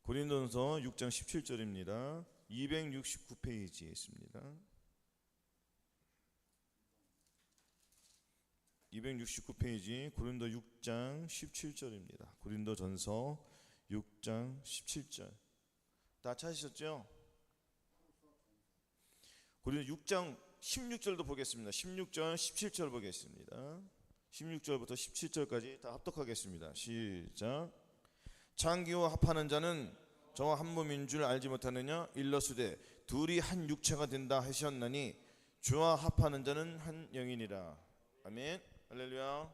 고린도전서 6장 17절입니다. 269페이지에 있습니다. 269페이지 고린도 6장 17절입니다. 고린도전서 6장 17절. 다 찾으셨죠? 고린도 6장 16절도 보겠습니다. 16절, 17절 보겠습니다. 16절부터 17절까지 다 합독하겠습니다. 시작. 창기와 합하는 자는 저와 한 몸인 줄 알지 못하느냐? 일러스되 둘이 한 육체가 된다 하셨나니 주와 합하는 자는 한 영이니라. 아멘. 할렐루야.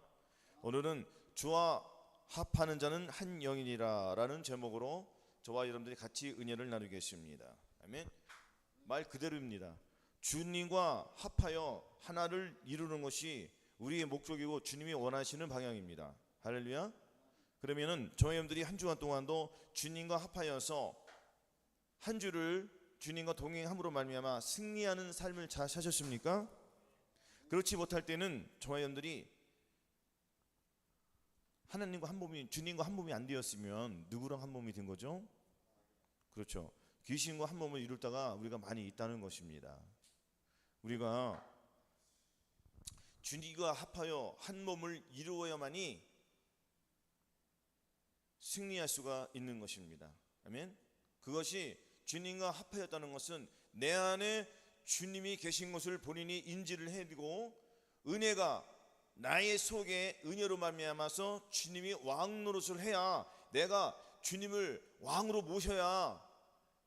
오늘은 주와 합하는 자는 한 영이니라 라는 제목으로 저와 여러분들이 같이 은혜를 나누겠습니다. 아멘. 말 그대로입니다. 주님과 합하여 하나를 이루는 것이 우리의 목적이고 주님이 원하시는 방향입니다. 할렐루야. 그러면은 저와 여러분들이 한 주간 동안도 주님과 합하여서 한 주를 주님과 동행함으로 말미암아 승리하는 삶을 잘 사셨습니까? 그렇지 못할 때는 저와 여러분들이 하나님과 한 몸이, 주님과 한 몸이 안 되었으면 누구랑 한 몸이 된 거죠? 그렇죠. 귀신과 한 몸을 이룰다가 우리가 많이 있다는 것입니다. 우리가 주님과 합하여 한 몸을 이루어야만이 승리할 수가 있는 것입니다. 아멘. 그것이 주님과 합하였다는 것은 내 안에 주님이 계신 것을 본인이 인지를 해두고 은혜가 나의 속에 은혜로 말미암아서 주님이 왕 노릇을 해야 내가 주님을 왕으로 모셔야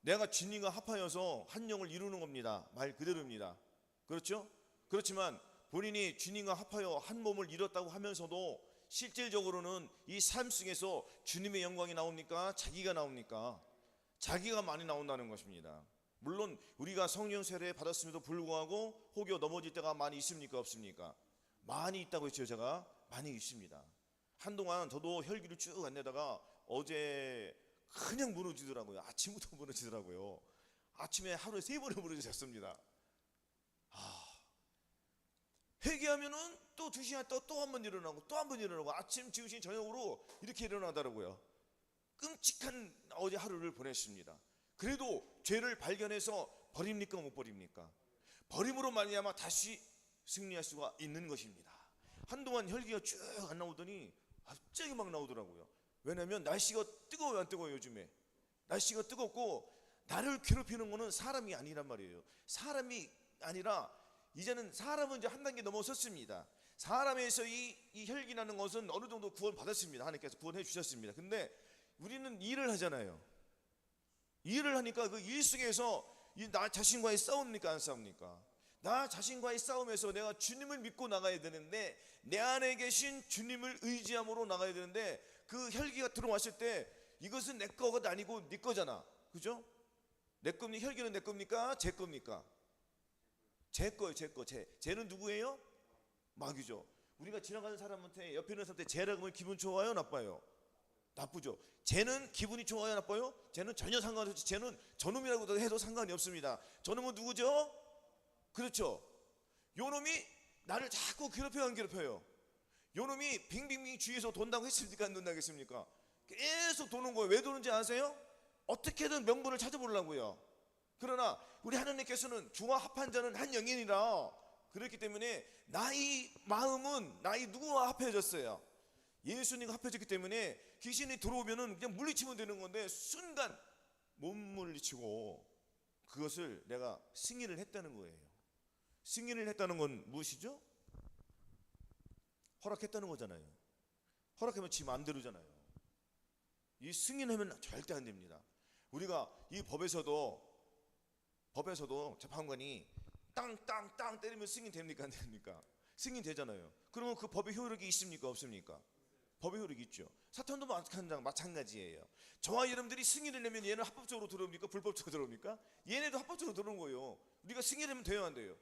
내가 주님과 합하여서 한 영을 이루는 겁니다. 말 그대로입니다. 그렇죠? 그렇지만 본인이 주님과 합하여 한 몸을 이뤘다고 하면서도 실질적으로는 이 삶 속에서 주님의 영광이 나옵니까? 자기가 나옵니까? 자기가 많이 나온다는 것입니다. 물론 우리가 성령 세례 받았음에도 불구하고 혹여 넘어질 때가 많이 있습니까? 없습니까? 많이 있다고 했죠. 제가 많이 있습니다. 한동안 저도 혈기를 쭉 안 내다가 어제 그냥 무너지더라고요. 아침부터 무너지더라고요. 아침에 하루에 3번을 무너졌습니다. 회개하면은 또 2시간 또 한 번 일어나고 또 한 번 일어나고 아침 지우신 저녁으로 이렇게 일어나더라고요. 끔찍한 어제 하루를 보냈습니다. 그래도 죄를 발견해서 버립니까? 못 버립니까? 버림으로 말미암아 다시 승리할 수가 있는 것입니다. 한동안 혈기가 쭉 안 나오더니 갑자기 막 나오더라고요. 왜냐하면 날씨가 뜨거워요, 안 뜨거워요? 요즘에 날씨가 뜨겁고 나를 괴롭히는 거는 사람이 아니란 말이에요. 사람이 아니라 이제는 사람은 이제 한 단계 넘어섰습니다. 사람에서 이 혈기라는 것은 어느 정도 구원 받았습니다. 하나님께서 구원해 주셨습니다. 근데 우리는 일을 하잖아요. 일을 하니까 그 일 속에서 나 자신과의 싸움입니까? 안 싸웁니까? 나 자신과의 싸움에서 내가 주님을 믿고 나가야 되는데 내 안에 계신 주님을 의지함으로 나가야 되는데 그 혈기가 들어왔을 때 이것은 내 거가 아니고 네 거잖아. 그죠? 내 겁니까? 혈기는 내 겁니까? 제 겁니까? 제 거예요. 쟤는 누구예요? 마귀죠. 우리가 지나가는 사람한테 옆에 있는 사람한테 쟤라고 하면 기분 좋아요? 나빠요? 나쁘죠. 쟤는 기분이 좋아요? 나빠요? 쟤는 전혀 상관없이 쟤는 저놈이라고 해도 상관이 없습니다. 저놈은 누구죠? 그렇죠. 요놈이 나를 자꾸 괴롭혀요? 안 괴롭혀요? 요놈이 빙빙빙 주위에서 돈다고 했습니까? 안 돈다겠습니까? 계속 도는 거예요. 왜 도는지 아세요? 어떻게든 명분을 찾아보려고요. 그러나 우리 하나님께서는 주와 합한 자는 한 영이니라. 그렇기 때문에 나의 마음은 나의 누구와 합해졌어요? 예수님과 합해졌기 때문에 귀신이 들어오면은 그냥 물리치면 되는 건데 순간 못 물리치고 그것을 내가 승인을 했다는 거예요. 승인을 했다는 건 무엇이죠? 허락했다는 거잖아요. 허락하면 지 마음대로잖아요. 이 승인하면 절대 안 됩니다. 우리가 이 법에서도 재판관이 땅 때리면 승인 됩니까? 안 됩니까? 승인 되잖아요. 그러면 그 법의 효력이 있습니까? 없습니까? 법의 효력이 있죠. 사탄도 마찬가지예요. 저와 여러분들이 승인을 내면 얘는 합법적으로 들어옵니까? 불법적으로 들어옵니까? 얘네도 합법적으로 들어오는 거예요. 우리가 승인하면 돼요? 안 돼요?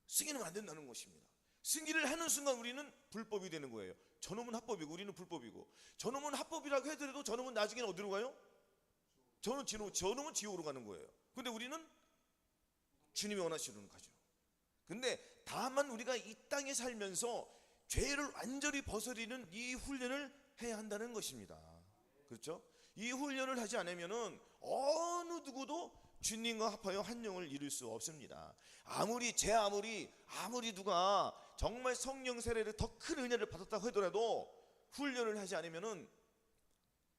승인하면 안 된다는 것입니다. 승인을 하는 순간 우리는 불법이 되는 거예요. 저놈은 합법이고 우리는 불법이고, 저놈은 합법이라고 해더라도 저놈은 나중에는 어디로 가요? 저놈은 지옥으로 가는 거예요. 근데 우리는 주님이 원하시는 가죠. 근데 다만 우리가 이 땅에 살면서 죄를 완전히 벗어리는 이 훈련을 해야 한다는 것입니다. 그렇죠? 이 훈련을 하지 않으면은 어느 누구도 주님과 합하여 한 영을 이룰 수 없습니다. 아무리 누가 정말 성령 세례를 더 큰 은혜를 받았다고 하더라도 훈련을 하지 않으면은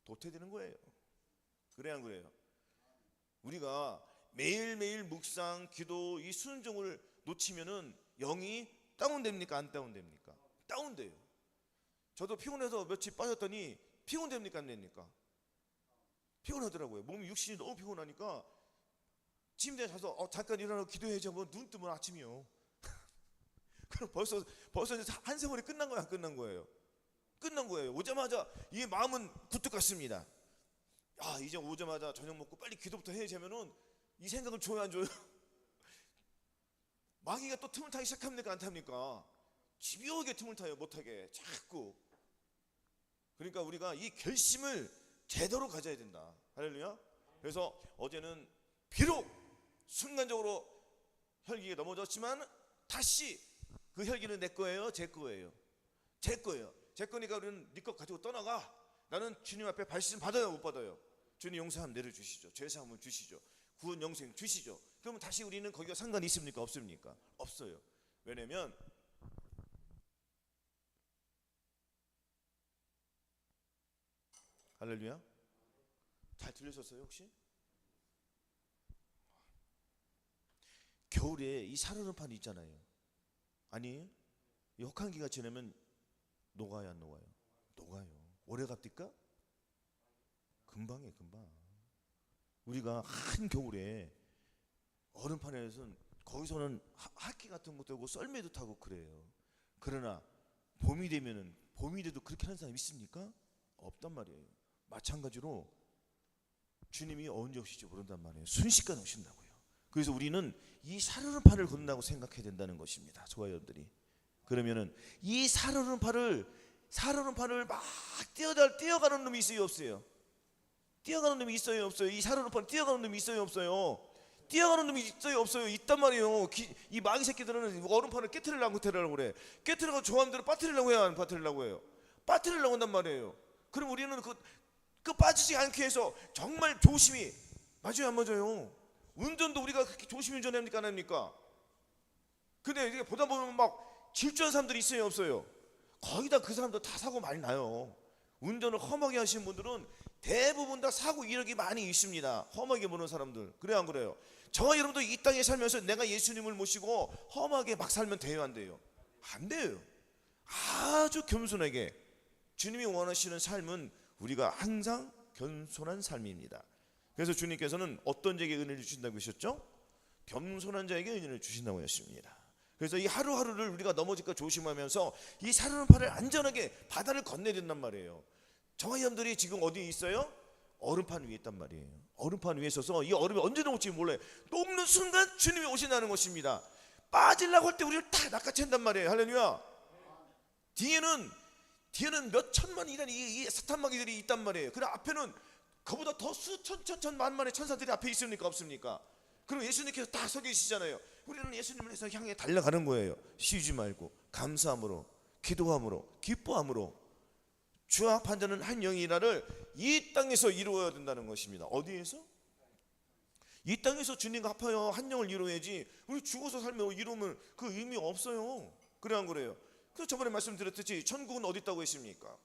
도태되는 거예요. 그래 안 그래요? 우리가 매일매일 묵상, 기도, 이 순종을 놓치면은 영이 다운됩니까? 안 다운됩니까? 다운돼요. 저도 피곤해서 며칠 빠졌더니 피곤됩니까? 안 됩니까? 피곤하더라고요. 몸이 육신이 너무 피곤하니까 침대에 자서 잠깐 일어나고 기도해야지 하면 눈 뜨면 아침이요. 그럼 벌써 한 세월이 끝난 거야, 안 끝난 거예요? 끝난 거예요. 오자마자 이 마음은 굴뚝 같습니다. 이제 오자마자 저녁 먹고 빨리 기도부터 해야지 하면은 이 생각을 줘요, 안 줘요? 마귀가 또 틈을 타기 시작합니까? 안 탑니까? 집요하게 틈을 타요, 못하게 자꾸. 그러니까 우리가 이 결심을 제대로 가져야 된다. 할렐루야. 그래서 어제는 비록 순간적으로 혈기가 넘어졌지만 다시 그 혈기는 내 거예요, 제 거예요? 제 거예요. 제 거니까 우리는 네 것 가지고 떠나가. 나는 주님 앞에 발신 받아요, 못 받아요? 주님 용서함 내려주시죠. 죄사함을 주시죠. 구원 영생 주시죠. 그러면 다시 우리는 거기가 상관이 있습니까? 없습니까? 없어요. 왜냐면 할렐루야. 잘 들으셨어요 혹시? 겨울에 이 살얼음판이 있잖아요. 아니 이 혹한기가 지나면 녹아요, 안 녹아요? 녹아요. 오래 갑니까? 금방이에요, 금방. 우리가 한 겨울에 얼음판에서는 거기서는 하키 같은 것도 하고 썰매도 타고 그래요. 그러나 봄이 돼도 그렇게 하는 사람이 있습니까? 없단 말이에요. 마찬가지로 주님이 언제 오실지 모른단 말이에요. 순식간에 오신다고요. 그래서 우리는 이 살얼음판을 걷는다고 생각해야 된다는 것입니다. 저와 여러분들이. 그러면은 이 살얼음판을 막 뛰어가는 놈이 있어요, 없어요? 뛰어가는 놈이 있어요, 없어요? 이 살얼음판 뛰어가는 놈이 있어요, 없어요? 뛰어가는 놈이 있어요, 없어요? 있단 말이에요. 이 마귀 새끼들은 얼음판을 깨트리려고 그래. 깨트려서 좋아하는 대로 빠뜨리려고 해요, 안 빠뜨리려고 해요? 빠뜨리려고 한단 말이에요. 그럼 우리는 그 빠지지 않게 해서 정말 조심히, 맞아요, 안 맞아요? 운전도 우리가 그렇게 조심히 운전합니까, 안 합니까? 근데 이게 보다 보면 막 질주하는 사람들이 있어요, 없어요? 거의 다 그 사람들 다 사고 많이 나요. 운전을 험하게 하시는 분들은 대부분 다 사고 이력이 많이 있습니다. 험하게 보는 사람들. 그래요, 안 그래요? 저와 여러분도 이 땅에 살면서 내가 예수님을 모시고 험하게 막 살면 돼요, 안 돼요? 안 돼요. 아주 겸손하게 주님이 원하시는 삶은 우리가 항상 겸손한 삶입니다. 그래서 주님께서는 어떤 자에게 은혜를 주신다고 하셨죠? 겸손한 자에게 은혜를 주신다고 하셨습니다. 그래서 이 하루하루를 우리가 넘어질까 조심하면서 이 살얼음판을 안전하게 바다를 건너야 된단 말이에요. 저와 여러분들이 지금 어디에 있어요? 얼음판 위에 있단 말이에요. 얼음판 위에 있어서 이 얼음이 언제 녹을지 몰라요. 녹는 순간 주님이 오신다는 것입니다. 빠지려고 할 때 우리를 다 낚아챈단 말이에요. 할렐루야. 뒤에는 몇 천만이라는 이 사탄마귀들이 있단 말이에요. 그래 앞에는 그보다 더 수천 만만의 천사들이 앞에 있습니까, 없습니까? 그럼 예수님께서 다 서 계시잖아요. 우리는 예수님을 해서 향해 달려가는 거예요. 쉬지 말고 감사함으로, 기도함으로, 기뻐함으로 주와 판자는 한 영이라를 이 땅에서 이루어야 된다는 것입니다. 어디에서? 이 땅에서 주님과 합하여 한 영을 이루어야지. 우리 죽어서 살면 이루면 그 의미 없어요. 그래 안 그래요? 그래서 저번에 말씀드렸듯이 천국은 어디 있다고 했습니까?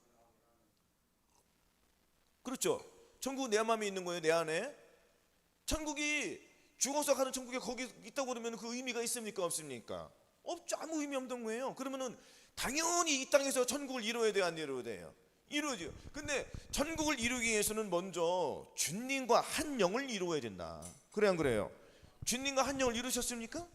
그렇죠. 천국은 내 마음에 있는 거예요, 내 안에. 천국이 죽어서 가는 천국에 거기 있다고 그러면 그 의미가 있습니까, 없습니까? 없죠. 아무 의미 없는 거예요. 그러면은 당연히 이 땅에서 천국을 이루어야 돼요, 안 이루어야 돼요? 이루어져요. 근데 천국을 이루기 위해서는 먼저 주님과 한 영을 이루어야 된다. 그래 안 그래요? 주님과 한 영을 이루셨습니까?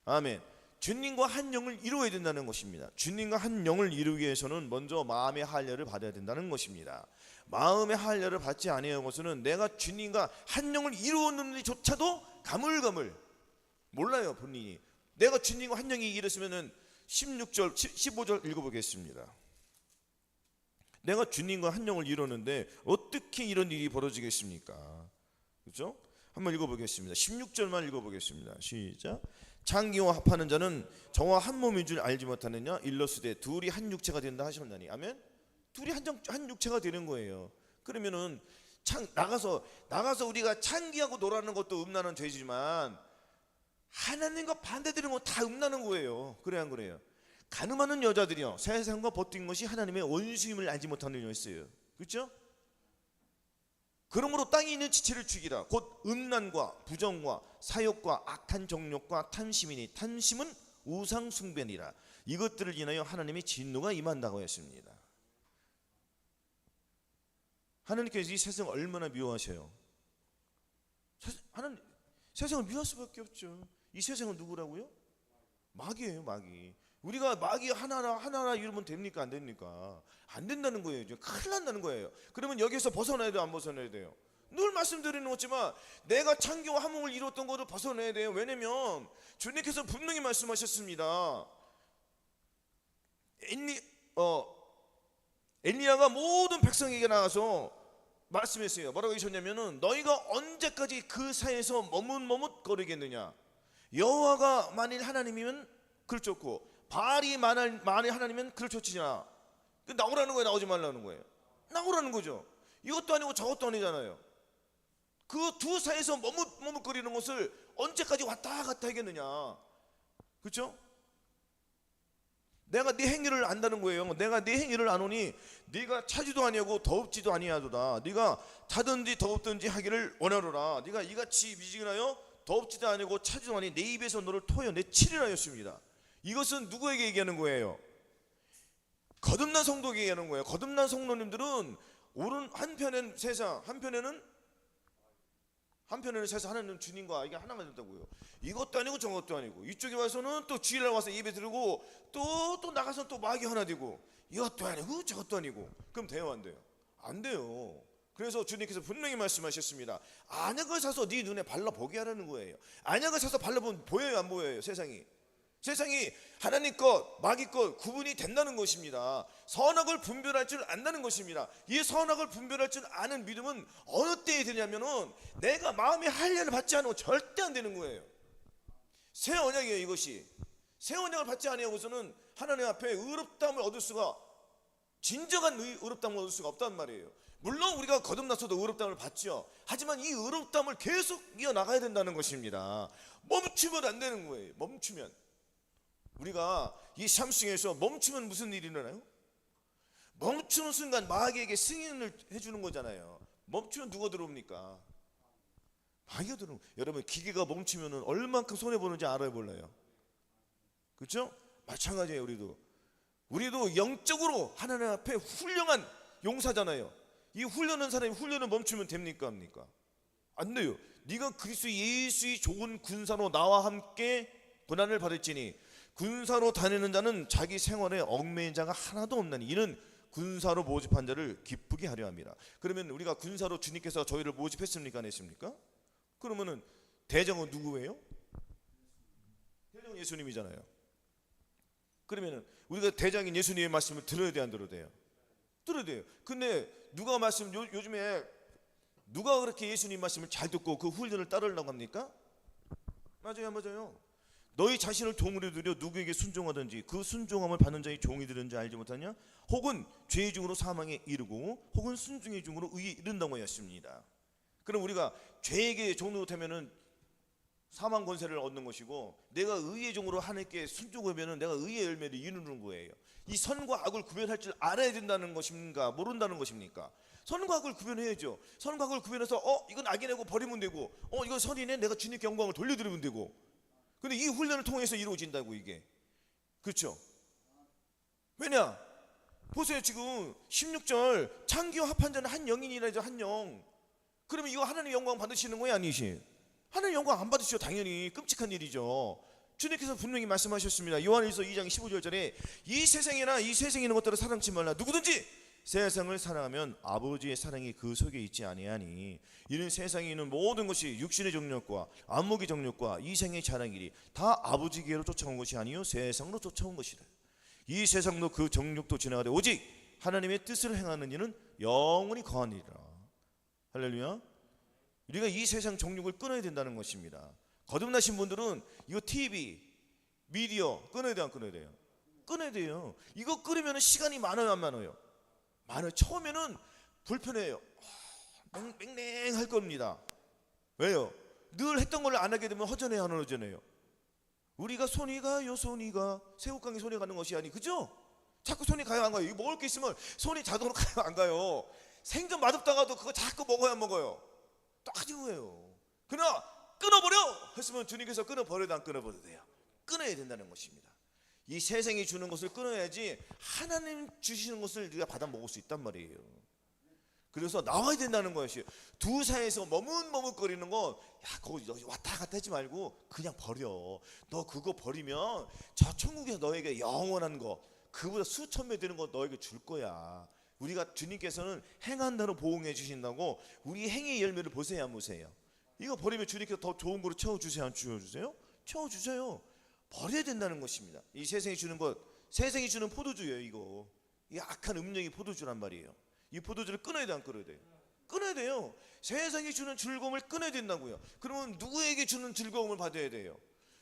아멘. 주님과 한 영을 이루어야 된다는 것입니다. 주님과 한 영을 이루기 위해서는 먼저 마음의 할례를 받아야 된다는 것입니다. 마음의 할례를 받지 아니하는 것은 내가 주님과 한 영을 이루었는지조차도 가물가물 몰라요, 본인이. 내가 주님과 한 영이 이랬으면은 16절, 15절 읽어보겠습니다. 내가 주님과 한 영을 이뤘는데 어떻게 이런 일이 벌어지겠습니까? 그렇죠? 한번 읽어보겠습니다. 16절만 읽어보겠습니다. 시작. 창기와 합하는 자는 저와 한 몸인 줄 알지 못하느냐? 일러스되 둘이 한 육체가 된다 하셨나니. 아멘. 둘이 한 육체가 되는 거예요. 그러면은 나가서 우리가 창기하고 놀아는 것도 음란한 죄지만 하나님과 반대되는 건 다 음란한 거예요. 그래 안 그래요? 가늠하는 여자들이요, 세상과 버틴 것이 하나님의 원수임을 알지 못하는 여였어요. 그렇죠? 그러므로 땅에 있는 지체를 죽이라. 곧 음란과 부정과 사욕과 악한 정욕과 탐심이니 탐심은 우상 숭배니라. 이것들을 인하여 하나님의 진노가 임한다고 했습니다. 하나님께서 이 세상을 얼마나 미워하셔요? 하나님 세상을 미워할 수밖에 없죠. 이 세상은 누구라고요? 마귀예요, 마귀. 우리가 마귀 하나하나 이러면 됩니까? 안 됩니까? 안 된다는 거예요. 큰일 난다는 거예요. 그러면 여기서 벗어나야 돼요? 안 벗어나야 돼요? 늘 말씀드리는 거지만 내가 창조와 화목을 이뤘던 것을 벗어나야 돼요. 왜냐면 주님께서 분명히 말씀하셨습니다. 엘리야가 모든 백성에게 나가서 말씀했어요. 뭐라고 하셨냐면은 너희가 언제까지 그 사이에서 머뭇거리겠느냐. 여호와가 만일 하나님이면 그렇죠. 바알이 만일 하나님이면 그렇지냐. 나오라는 거예요, 나오지 말라는 거예요? 나오라는 거죠. 이것도 아니고 저것도 아니잖아요. 그 두 사이에서 머뭇거리는 것을 언제까지 왔다 갔다 하겠느냐. 그렇죠? 내가 네 행위를 안다는 거예요. 내가 네 행위를 아노니 네가 차지도 아니하고 더웁지도 아니하도다. 네가 차든지 더웁든지 하기를 원하노라. 네가 이같이 미지근하여 더웁지도 아니고 차지도 아니 내 입에서 너를 토하여 치리라 하였습니다. 이것은 누구에게 얘기하는 거예요? 거듭난 성도에게 얘기하는 거예요. 거듭난 성도님들은 오른 한편엔 세상, 한편에는 세상, 하나님 주님과 이게 하나가 된다고요. 이것도 아니고 저것도 아니고, 이쪽에 와서는 또 주일날 와서 예배 드리고 또 나가서 또 마귀 하나 되고, 이것도 아니고 저것도 아니고. 그럼 돼요, 안 돼요? 안 돼요. 그래서 주님께서 분명히 말씀하셨습니다. 안약을 사서 네 눈에 발라보게 하라는 거예요. 안약을 사서 발라보면 보여요, 안 보여요? 세상이 하나님 것 마귀 것 구분이 된다는 것입니다. 선악을 분별할 줄 안다는 것입니다. 이 선악을 분별할 줄 아는 믿음은 어느 때에 되냐면은 내가 마음의 할례를 받지 않으면 절대 안 되는 거예요. 새 언약이에요. 이것이 새 언약을 받지 아니하고서는 하나님 앞에 의롭다함을 얻을 수가, 진정한 의롭다함을 얻을 수가 없단 말이에요. 물론 우리가 거듭나서도 의롭다함을 받죠. 하지만 이 의롭다함을 계속 이어나가야 된다는 것입니다. 멈추면 안 되는 거예요. 멈추면 우리가 이 삶속에서 멈추면 무슨 일이 일어나요? 멈추는 순간 마귀에게 승인을 해주는 거잖아요. 멈추면 누가 들어옵니까? 마귀가 들어오면, 여러분 기계가 멈추면 얼만큼 손해보는지 알아요, 몰라요? 그렇죠? 마찬가지예요. 우리도 영적으로 하나님 앞에 훌륭한 용사잖아요. 이 훈련한 사람이 훈련을 멈추면 됩니까? 안 돼요. 네가 그리스도 예수의 좋은 군사로 나와 함께 고난을 받을지니 군사로 다니는 자는 자기 생활에 얽매인 자가 하나도 없나니 이는 군사로 모집한 자를 기쁘게 하려 합니다. 그러면 우리가 군사로 주님께서 저희를 모집했습니까? 안 했습니까? 그러면은 대장은 누구예요? 대장은 예수님이잖아요. 그러면은 우리가 대장인 예수님의 말씀을 들어야 돼, 안 들어야 돼요? 들어야 돼요. 근데 누가 요즘에 누가 그렇게 예수님 말씀을 잘 듣고 그 훈련을 따르려고 합니까? 맞아요. 너희 자신을 종으로 들여 누구에게 순종하든지 그 순종함을 받는 자의 종이 되는지 알지 못하냐? 혹은 죄의 중으로 사망에 이르고 혹은 순종의 중으로 의에 이른다고 하였습니다. 그럼 우리가 죄에게 종으로 되면은 사망 권세를 얻는 것이고, 내가 의의 종으로 하나님께 순종하면은 내가 의의 열매를 이루는 거예요. 이 선과 악을 구별할 줄 알아야 된다는 것입니까? 모른다는 것입니까? 선과 악을 구별해야죠. 선과 악을 구별해서 이건 악이네고 버리면 되고, 이건 선이네, 내가 주님께 영광을 돌려드리면 되고. 근데 이 훈련을 통해서 이루어진다고, 이게. 그렇죠? 왜냐? 보세요. 지금 16절 창기와 합한 자는 한 영이니라, 한 영. 그러면 이거 하나님 영광 받으시는 거예요, 아니시? 하나님 영광 안 받으시죠. 당연히 끔찍한 일이죠. 주님께서 분명히 말씀하셨습니다. 요한일서 2장 15절에 이 세상이나 이 세상에 있는 것들을 사랑치 말라. 누구든지 세상을 사랑하면 아버지의 사랑이 그 속에 있지 아니하니 이는 세상에 있는 모든 것이 육신의 정욕과 안목의 정욕과 이생의 자랑이리 다 아버지께로 쫓아온 것이 아니요 세상으로 쫓아온 것이라. 이 세상도 그 정욕도 지나가되 오직 하나님의 뜻을 행하는 이는 영원히 거하니라. 할렐루야. 우리가 이 세상 정욕을 끊어야 된다는 것입니다. 거듭나신 분들은 이거 TV, 미디어 끊어야 돼요, 안 끊어야 돼요? 끊어야 돼요. 이거 끊으면 시간이 많아요, 안 많아요? 많아요. 처음에는 불편해요. 맹맹할 겁니다. 왜요? 늘 했던 걸 안 하게 되면 허전해요, 안 허전해요? 우리가 손이 가요, 손이 가. 새우깡이 손이 가는 것이 아니, 그죠? 자꾸 손이 가요, 안 가요? 이거 먹을 게 있으면 손이 자동으로 가요, 안 가요? 생전 맛없다가도 그거 자꾸 먹어야 안 먹어요? 똑같은 거예요. 그러나 끊어버려 했으면 주님께서 끊어버려도 안 끊어버려도 돼요. 끊어야 된다는 것입니다. 이 세상이 주는 것을 끊어야지 하나님 주시는 것을 우리가 받아 먹을 수 있단 말이에요. 그래서 나와야 된다는 것이에요. 두 사이에서 머뭇머뭇거리는 거, 야, 거기 왔다 갔다 하지 말고 그냥 버려. 너 그거 버리면 저 천국에서 너에게 영원한 거, 그보다 수천 배 되는 거 너에게 줄 거야. 우리가 주님께서는 행한다로 보응해 주신다고. 우리 행의 열매를 보세요, 안 보세요? 이거 버리면 주님께서 더 좋은 거로 채워주세요, 안 채워주세요? 채워주세요. 버려야 된다는 것입니다. 이 세상이 주는 것, 세상이 주는 포도주예요. 이거 이 악한 음령이 포도주란 말이에요. 이 포도주를 끊어야 돼, 안 끊어야 돼요? 끊어야 돼요. 세상이 주는 즐거움을 끊어야 된다고요. 그러면 누구에게 주는 즐거움을 받아야 돼요?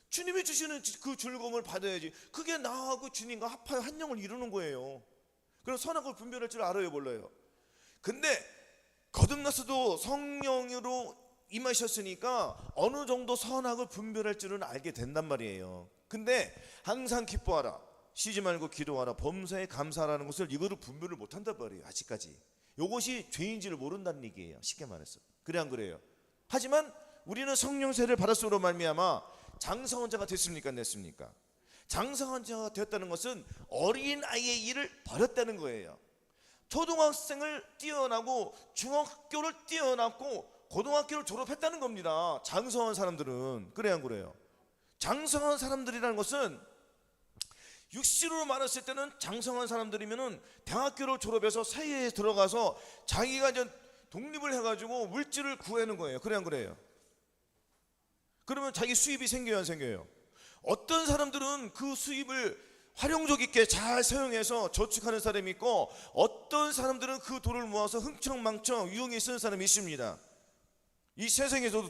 주님이 주시는 그 즐거움을 받아야지. 그게 나하고 주님과 합하여 한 영을 이루는 거예요. 그럼 선악을 분별할 줄 알아요, 몰라요? 근데 거듭났어도 성령으로 임하셨으니까 어느 정도 선악을 분별할 줄은 알게 된단 말이에요. 근데 항상 기뻐하라, 쉬지 말고 기도하라, 범사에 감사하라는 것을 이거를 분별을 못한단 말이에요. 아직까지 이것이 죄인지를 모른다는 얘기예요, 쉽게 말해서. 그래 안 그래요? 하지만 우리는 성령 세례를 받았으므로 말미암아 장성한 자가 됐습니까, 안 됐습니까? 장성한 자가 되었다는 것은 어린 아이의 일을 버렸다는 거예요. 초등학생을 뛰어나고 중학교를 뛰어났고 고등학교를 졸업했다는 겁니다, 장성한 사람들은. 그래 안 그래요? 장성한 사람들이라는 것은 육신으로 말했을 때는 장성한 사람들이면은 대학교를 졸업해서 사회에 들어가서 자기가 이제 독립을 해가지고 물질을 구하는 거예요. 그래 안 그래요? 그러면 자기 수입이 생겨요, 안 생겨요? 어떤 사람들은 그 수입을 활용적 있게 잘 사용해서 저축하는 사람이 있고, 어떤 사람들은 그 돈을 모아서 흥청망청 유용히 쓰는 사람이 있습니다. 이 세상에서도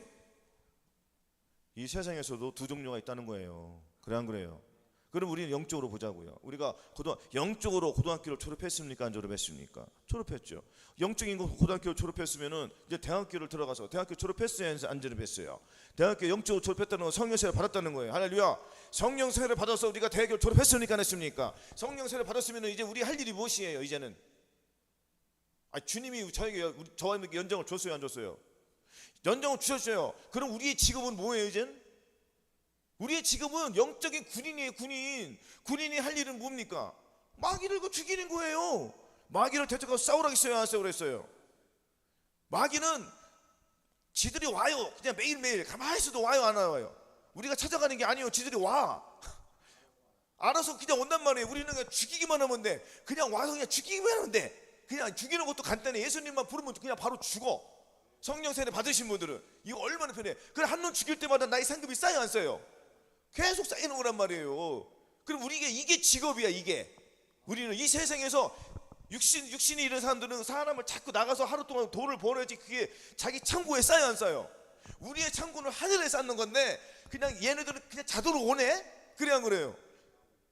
두 종류가 있다는 거예요. 그래 안 그래요? 그럼 우리는 영적으로 보자고요. 우리가 영적으로 고등학교를 졸업했습니까, 안 졸업했습니까? 졸업했죠. 영적인 고등학교를 졸업했으면은 이제 대학교를 들어가서 대학교 졸업했어요, 안 졸업했어요? 대학교 영적으로 졸업했다는 건 성령 세례를 받았다는 거예요. 할렐루야. 성령 세례를 받아서 우리가 대학교를 졸업했습니까, 안 했습니까? 성령 세례를 받았으면 이제 우리 할 일이 무엇이에요? 이제는 주님이 저에게 연장을 줬어요, 안 줬어요? 연장을 주셨어요. 그럼 우리의 직업은 뭐예요, 이제는? 우리의 직업은 영적인 군인이에요. 군인이 할 일은 뭡니까? 마귀를 죽이는 거예요. 마귀를 대적하고 싸우라겠어요, 안 싸우랬어요? 마귀는 지들이 와요. 그냥 매일매일 가만히 있어도 와요, 안 와요? 우리가 찾아가는 게 아니에요. 지들이 와. 알아서 그냥 온단 말이에요. 우리는 그냥 죽이기만 하면 돼. 그냥 와서 그냥 죽이기만 하면 돼. 그냥 죽이는 것도 간단해. 예수님만 부르면 그냥 바로 죽어. 성령 세례 받으신 분들은 이거 얼마나 편해. 그래, 한 놈 죽일 때마다 나의 상급이 쌓여, 안 쌓여요? 계속 쌓이는 거란 말이에요. 그럼 우리가 이게 직업이야, 이게. 우리는 이 세상에서 육신이 이런 사람들은 사람을 자꾸 나가서 하루 동안 돈을 벌어야지 그게 자기 창고에 쌓여, 안 쌓여? 우리의 창고는 하늘에 쌓는 건데 그냥 얘네들은 그냥 자동으로 오네? 그래 안 그래요?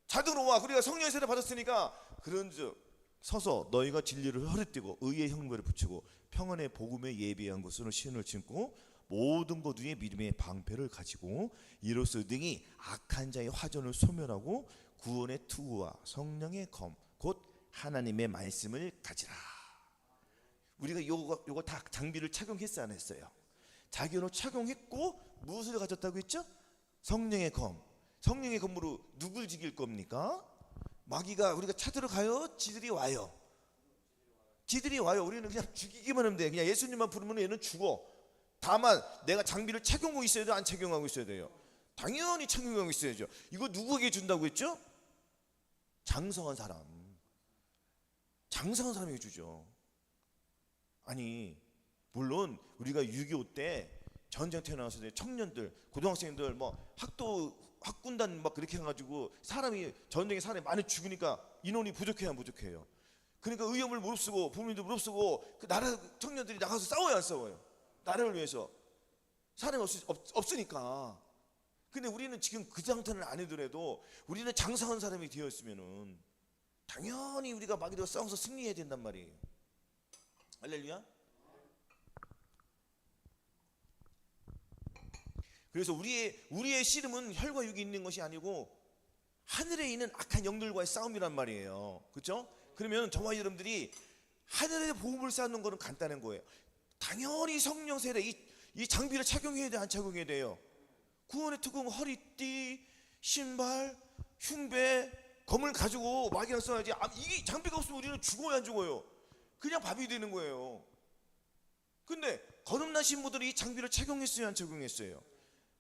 자동으로 와. 우리가 성령 세례 받았으니까 그런즉 서서 너희가 진리를 허리띠고 의의 형벌을 붙이고 평안의 복음에 예비한 것으로 신을 신고 모든 것 위에 믿음의 방패를 가지고 이로써 등이 악한 자의 화전을 소멸하고 구원의 투구와 성령의 검 곧 하나님의 말씀을 가지라. 우리가 요거 다 장비를 착용했어야 안 했어요? 자기로 착용했고 무엇을 가졌다고 했죠? 성령의 검. 성령의 검으로 누굴 죽일 겁니까? 마귀가. 우리가 찾으러 가요? 지들이 와요. 우리는 그냥 죽이기만 하면 돼. 그냥 예수님만 부르면 얘는 죽어. 다만 내가 장비를 착용하고 있어야 돼요, 안 착용하고 있어야 돼요? 당연히 착용하고 있어야죠. 이거 누구에게 준다고 했죠? 장성한 사람에게 주죠. 아니 물론 우리가 6.25 때 전쟁터에 나와서 청년들, 고등학생들 학군단 그렇게 해가지고 전쟁에 사람이 많이 죽으니까 인원이 부족해야 안 부족해요? 그러니까 의협을 무릅쓰고 부모님도 무릅쓰고 그 나라 청년들이 나가서 싸워요, 안 싸워요? 나라를 위해서. 사람이 없으니까. 근데 우리는 지금 그 상태는 아니더라도 우리는 장성한 사람이 되었으면은 당연히 우리가 마귀와 싸워서 승리해야 된단 말이에요. 할렐루야. 그래서 우리의 씨름은 혈과 육이 있는 것이 아니고 하늘에 있는 악한 영들과의 싸움이란 말이에요. 그렇죠? 그러면 저와 여러분들이 하늘의 보호를 쌓는 거는 간단한 거예요. 당연히 성령 세례 이 장비를 착용해야 돼, 안 착용해야 돼요? 구원의 특공, 허리띠, 신발, 흉배, 검을 가지고 막이랑 써야지. 이 장비가 없으면 우리는 죽어야 안 죽어요? 그냥 밥이 되는 거예요. 근데 거듭나신 분들이 이 장비를 착용했어요, 안 착용했어요?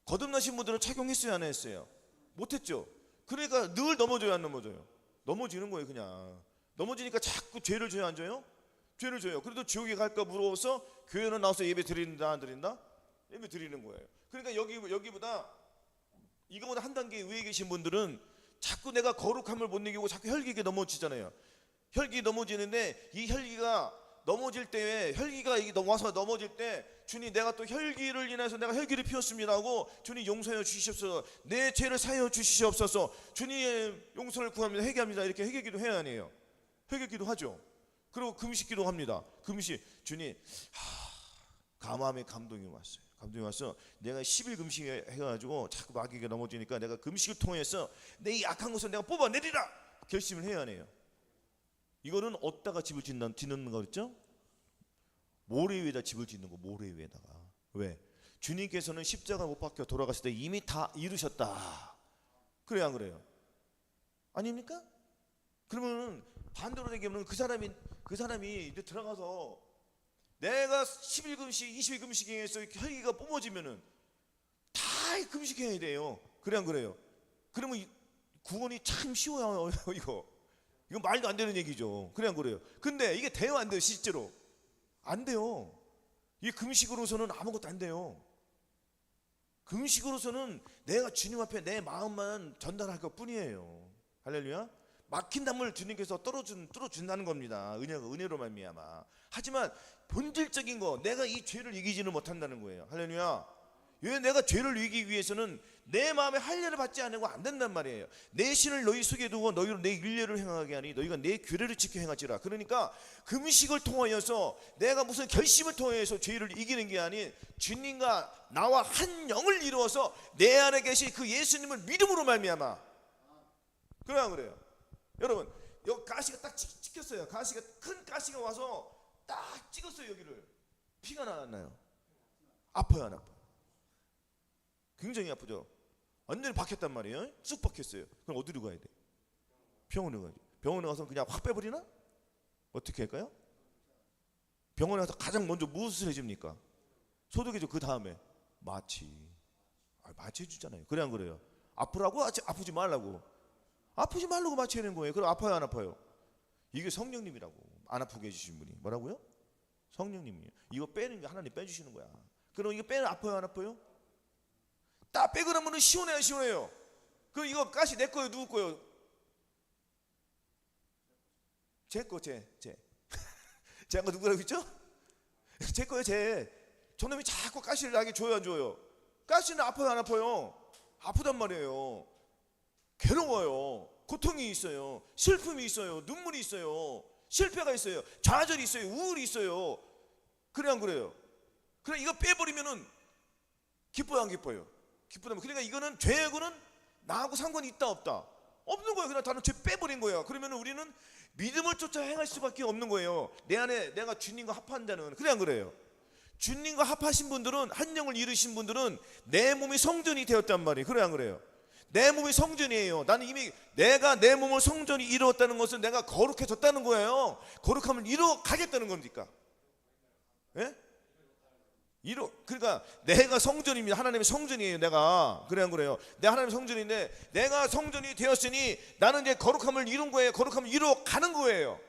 거듭나신 분들은 착용했어요, 안 했어요? 못했죠. 그러니까 늘 넘어져요, 안 넘어져요? 넘어지는 거예요. 그냥 넘어지니까 자꾸 죄를 져요, 안 져요? 죄를 져요. 그래도 지옥에 갈까 무서워서 교회는 나와서 예배 드린다, 안 드린다? 예배 드리는 거예요. 그러니까 이거보다 한 단계 위에 계신 분들은 자꾸 내가 거룩함을 못 이기고 자꾸 혈기가 넘어지잖아요. 혈기 넘어지는데 이 혈기가 넘어질 때에 혈기가 와서 넘어질 때 주님, 내가 또 혈기를 인해서 내가 혈기를 피웠습니다 하고 주님 용서하여 주시옵소서, 내 죄를 사하여 주시옵소서, 주님의 용서를 구합니다, 회개합니다, 이렇게 회개기도 해야 하네요. 회개기도 하죠. 그리고 금식기도 합니다. 금식, 주님 마음에 감동이 왔어요. 감동이 와서 내가 10일 금식해가지고 자꾸 마귀가 넘어지니까 내가 금식을 통해서 내 이 악한 것을 내가 뽑아내리라 결심을 해야 하네요. 이거는 어디다가 집을 짓는 거 그랬죠? 모래 위에다 집을 짓는 거, 모래 위에다가. 왜? 주님께서는 십자가 못 박혀 돌아갔을 때 이미 다 이루셨다. 그래요, 안 그래요? 아닙니까? 그러면 반대로 얘기하면 그 사람이 이제 들어가서 내가 10일 금식, 20일 금식에서 혈기가 뿜어지면은 다 금식해야 돼요. 그래, 안 그래요? 그러면 구원이 참 쉬워요. 이거 말도 안 되는 얘기죠. 그래, 안 그래요? 근데 이게 돼요, 안 돼요? 실제로 안 돼요. 이 금식으로서는 아무것도 안 돼요. 금식으로서는 내가 주님 앞에 내 마음만 전달할 것 뿐이에요. 할렐루야. 막힌 담을 주님께서 뚫어준다는 겁니다. 은혜로 말미암아. 하지만 본질적인 거, 내가 이 죄를 이기지는 못한다는 거예요. 할렐루야. 왜? 내가 죄를 이기기 위해서는 내 마음에 할례를 받지 않고 안 된단 말이에요. 내 신을 너희 속에 두고 너희로 내 율례를 행하게 하니 너희가 내 규례를 지켜 행하지라. 그러니까 금식을 통하여서 내가 무슨 결심을 통해서 죄를 이기는 게 아닌 주님과 나와 한 영을 이루어서 내 안에 계신 그 예수님을 믿음으로 말미암아. 그래, 안 그래요? 여러분, 여기 가시가 딱 찍혔어요. 큰 가시가 와서 딱 찍었어요. 여기를. 피가 나왔나요? 아파요, 안 아파요? 굉장히 아프죠. 완전히 박혔단 말이에요. 쑥 박혔어요. 그럼 어디로 가야 돼? 병원에 가야지. 병원에 가서 그냥 확 빼버리나? 어떻게 할까요? 병원에 가서 가장 먼저 무엇을 해줍니까? 소독해줘. 그 다음에 마취. 마취 해주잖아요. 그래, 안 그래요? 아프라고? 아프지 말라고. 아프지 말라고 마취하는 거예요. 그럼 아파요, 안 아파요? 이게 성령님이라고. 안 아프게 해주신 분이. 뭐라고요? 성령님이에요. 이거 빼는 게 하나님 빼주시는 거야. 그럼 이거 빼는 아파요, 안 아파요? 딱 빼고 나면 시원해요, 시원해요. 그럼 이거 가시 내 거예요, 누구 거예요? 제 거, 제 아까 누구라고 했죠? 제 거예요, 제. 저놈이 자꾸 가시를 나게 줘요, 안 줘요? 가시는 아파요, 안 아파요? 아프단 말이에요. 괴로워요. 고통이 있어요. 슬픔이 있어요. 눈물이 있어요. 실패가 있어요. 좌절이 있어요. 우울이 있어요. 그래, 안 그래요? 그래, 이거 빼버리면은 기뻐요, 안 기뻐요? 기쁘다면. 그러니까 이거는 죄하고는 나하고 상관이 있다 없다? 없는 거예요. 그냥 다른 죄 빼버린 거예요. 그러면 우리는 믿음을 쫓아 행할 수밖에 없는 거예요. 내 안에 내가 주님과 합한다는. 그래, 안 그래요? 주님과 합하신 분들은, 한 영을 이루신 분들은 내 몸이 성전이 되었단 말이에요. 그래, 안 그래요? 내 몸이 성전이에요. 나는 이미 내가 내 몸을 성전이 이루었다는 것은 내가 거룩해졌다는 거예요. 거룩함을 이루어가겠다는 겁니까? 예? 그러니까 내가 성전입니다. 하나님의 성전이에요. 내가. 그래, 안 그래요? 내 하나님의 성전인데 내가 성전이 되었으니 나는 이제 거룩함을 이룬 거예요. 거룩함을 이루어가는 거예요.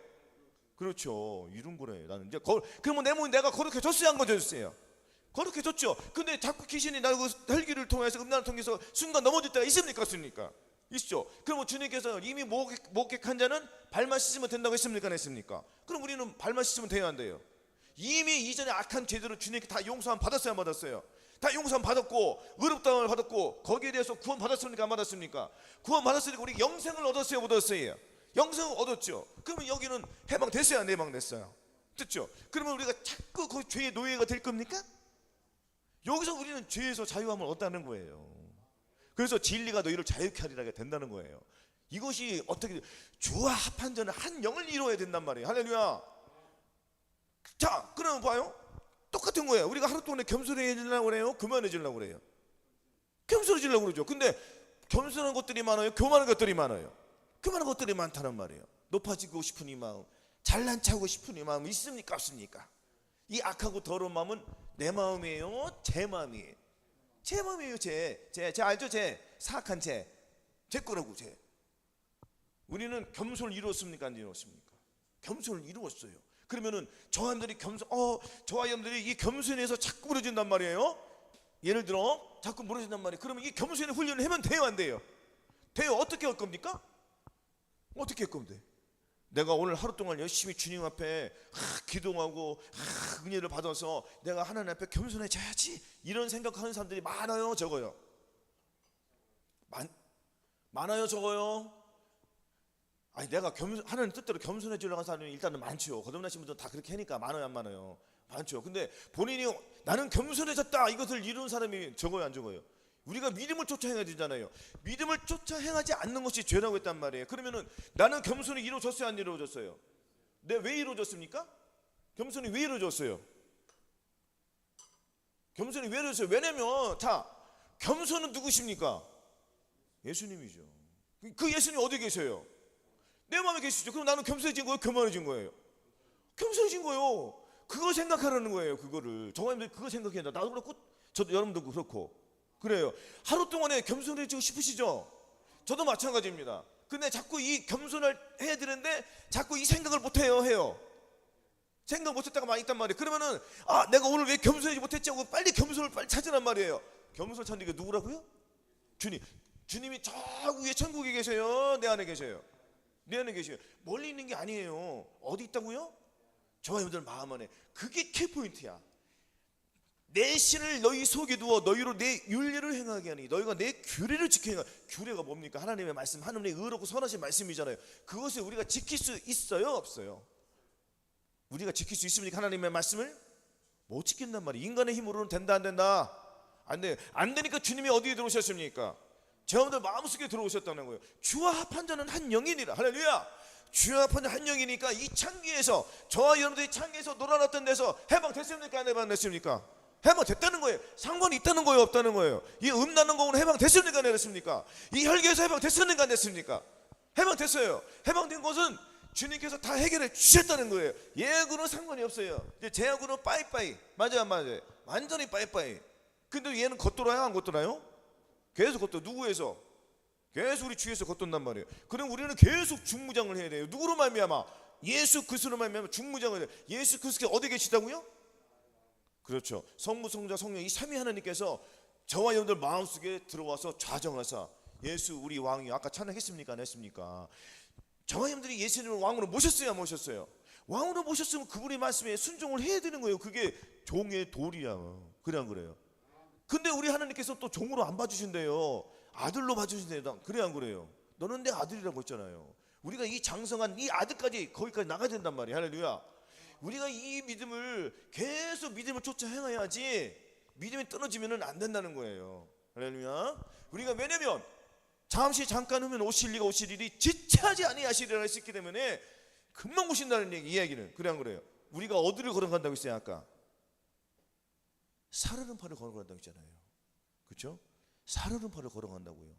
그렇죠. 이룬 거래요. 나는 이제 그러면 내 몸이 내가 거룩해졌어요, 안 거졌어요? 거룩해졌죠. 근데 자꾸 귀신이 나그 혈기를 통해서 음란을 통해서 순간 넘어질 때가 있습니까, 없습니까? 있죠. 그럼 주님께서 이미 목객한 자는 발만 씻으면 된다고 했습니까, 안 했습니까? 그럼 우리는 발만 씻으면 돼요, 안 돼요? 이미 이전에 악한 죄들을 주님께 다 용서함 받았어요, 안 받았어요? 다 용서함 받았고 의롭다함을 받았고 거기에 대해서 구원 받았습니까, 안 받았습니까? 구원 받았으니까 우리 영생을 얻었어요, 못 얻었어요? 영생을 얻었죠. 그러면 여기는 해방됐어요, 안 해방됐어요? 듣죠? 그러면 우리가 자꾸 그 죄의 노예가 될 겁니까? 여기서 우리는 죄에서 자유함을 얻다는 거예요. 그래서 진리가 너희를 자유케 하리라 된다는 거예요. 이것이 어떻게 주와 합한 자는 한 영을 이루어야 된단 말이에요. 할렐루야. 자, 그러면 봐요. 똑같은 거예요. 우리가 하루 동안에 겸손해지려고 그래요? 교만해지려고 그래요? 겸손해지려고 그러죠. 근데 겸손한 것들이 많아요? 교만한 것들이 많아요? 교만한 것들이 많다는 말이에요. 높아지고 싶은 이 마음, 잘난 척하고 싶은 이 마음 있습니까? 없습니까? 이 악하고 더러운 마음은 내 마음이에요? 제 마음이에요? 제 마음이에요. 제 알죠? 제 사악한 제 거라고. 제 우리는 겸손을 이루었습니까? 안 이루었습니까? 겸손을 이루었어요. 그러면은 저와 여러분들이 이 겸손에서 자꾸 무너진단 말이에요. 예를 들어 자꾸 무너진단 말이에요. 그러면 이 겸손의 훈련을 하면 돼요, 안 돼요? 돼요. 어떻게 할 겁니까? 어떻게 할 건데? 내가 오늘 하루 동안 열심히 주님 앞에 기도하고 은혜를 받아서 내가 하나님 앞에 겸손해져야지, 이런 생각하는 사람들이 많아요, 적어요? 많아요, 적어요? 아니, 내가 하나님 뜻대로 겸손해지려고 하는 사람이 일단은 많죠. 거듭나신 분들은 다 그렇게 하니까. 많아요, 안 많아요? 많죠. 근데 본인이 나는 겸손해졌다 이것을 이루는 사람이 적어요, 안 적어요? 우리가 믿음을 쫓아 행해야 되잖아요. 믿음을 쫓아 행하지 않는 것이 죄라고 했단 말이에요. 그러면은 나는 겸손이 이루어졌어요, 안 이루어졌어요? 네, 왜 이루어졌습니까? 겸손이 왜 이루어졌어요? 겸손이 왜 이루어졌어요? 왜냐면 자, 겸손은 누구십니까? 예수님이죠. 그 예수님 어디 계세요? 내 마음에 계시죠. 그럼 나는 겸손해진 거예요, 교만해진 거예요? 겸손해진 거예요. 그거 생각하라는 거예요. 그거를 저하님들 그거 생각해야 된다. 나도 그렇고 저도 여러분도 그렇고 그래요. 하루 동안에 겸손해지고 싶으시죠? 저도 마찬가지입니다. 근데 자꾸 이 겸손을 해야 되는데 자꾸 이 생각을 못해요. 생각 못했다가 많이 있단 말이에요. 그러면은 내가 오늘 왜 겸손하지 못했지 하고 빨리 겸손을 빨리 찾으란 말이에요. 겸손 찾는 게 누구라고요? 주님이 저 위에 천국에 계세요? 내 안에 계세요? 내 안에 계세요. 멀리 있는 게 아니에요. 어디 있다고요? 저와 여러분들 마음 안에. 그게 키포인트야. 내 신을 너희 속에 두어 너희로 내 윤리를 행하게 하니 너희가 내 규례를 지켜 행하. 규례가 뭡니까? 하나님의 말씀, 하나님의 의롭고 선하신 말씀이잖아요. 그것을 우리가 지킬 수 있어요, 없어요? 우리가 지킬 수 있습니까? 하나님의 말씀을 못 지킨단 말이에요. 인간의 힘으로는 된다, 안 된다? 안 돼. 안 되니까 주님이 어디에 들어오셨습니까? 여러분들 마음속에 들어오셨다는 거예요. 주와 합한 자는 한 영이니라. 할렐루야. 주와 합한 자 한 영이니까 이 창기에서, 저와 여러분들이 창기에서 놀아놨던 데서 해방됐습니까? 안 해방됐습니까? 해방됐다는 거예요. 상관이 있다는 거예요, 없다는 거예요? 이 나는 거는 해방됐습니까? 안 됐습니까? 이 혈기에서 해방됐습니까? 안 됐습니까? 해방됐어요. 해방된 것은 주님께서 다 해결해 주셨다는 거예요. 얘하고는 상관이 없어요. 쟤하고는 빠이빠이. 맞아요, 안 맞아요? 완전히 빠이빠이. 근데 얘는 겉돌아요, 안 겉돌아요? 계속 겉돌아. 누구에서? 계속 우리 주에서 겉돈단 말이에요. 그럼 우리는 계속 중무장을 해야 돼요. 누구로 말미암아? 예수 그리스도로 말미암아 중무장을 해요. 예수 그리스도가 어디 계시다고요? 그렇죠. 성부, 성자, 성령 이 삼위 하나님께서 저와 여러분들 마음속에 들어와서 좌정하사 예수 우리 왕이 아까 찬양했습니까? 안 했습니까? 저와 여러분들이 예수님을 왕으로 모셨어요, 안 모셨어요? 왕으로 모셨으면 그분의 말씀에 순종을 해야 되는 거예요. 그게 종의 도리야. 그래, 안 그래요? 근데 우리 하나님께서 또 종으로 안 봐주신대요. 아들로 봐주신대요. 그래, 안 그래요? 너는 내 아들이라고 했잖아요. 우리가 이 장성한 이 아들까지 거기까지 나가야 된단 말이에요. 할렐루야. 우리가 이 믿음을 계속 믿음을 쫓아 행해야지 믿음이 떨어지면 안 된다는 거예요. 할렐루야. 우리가 왜냐면 잠깐 후면 오실 일이 지체하지 아니하시리라 했기 때문에 금방 오신다는 이야기는. 그래, 안 그래요? 우리가 어디를 걸어간다고 했어요? 아까 살얼음판을 걸어간다고 했잖아요. 그렇죠? 살얼음판을 걸어간다고요.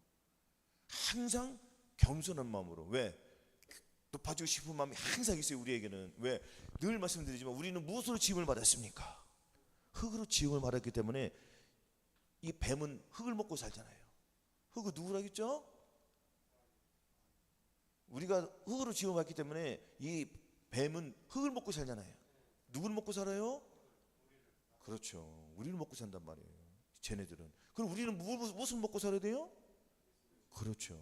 항상 겸손한 마음으로. 왜? 높아지고 싶은 마음이 항상 있어요, 우리에게는. 왜? 늘 말씀드리지만 우리는 무엇으로 지음을 받았습니까? 흙으로 지음을 받았기 때문에 이 뱀은 흙을 먹고 살잖아요. 흙은 누구라겠죠? 우리가 흙으로 지음을 받기 때문에 이 뱀은 흙을 먹고 살잖아요. 누구를 먹고 살아요? 그렇죠. 우리를 먹고 산단 말이에요. 쟤네들은. 그럼 우리는 무엇을 먹고 살아야 돼요? 그렇죠.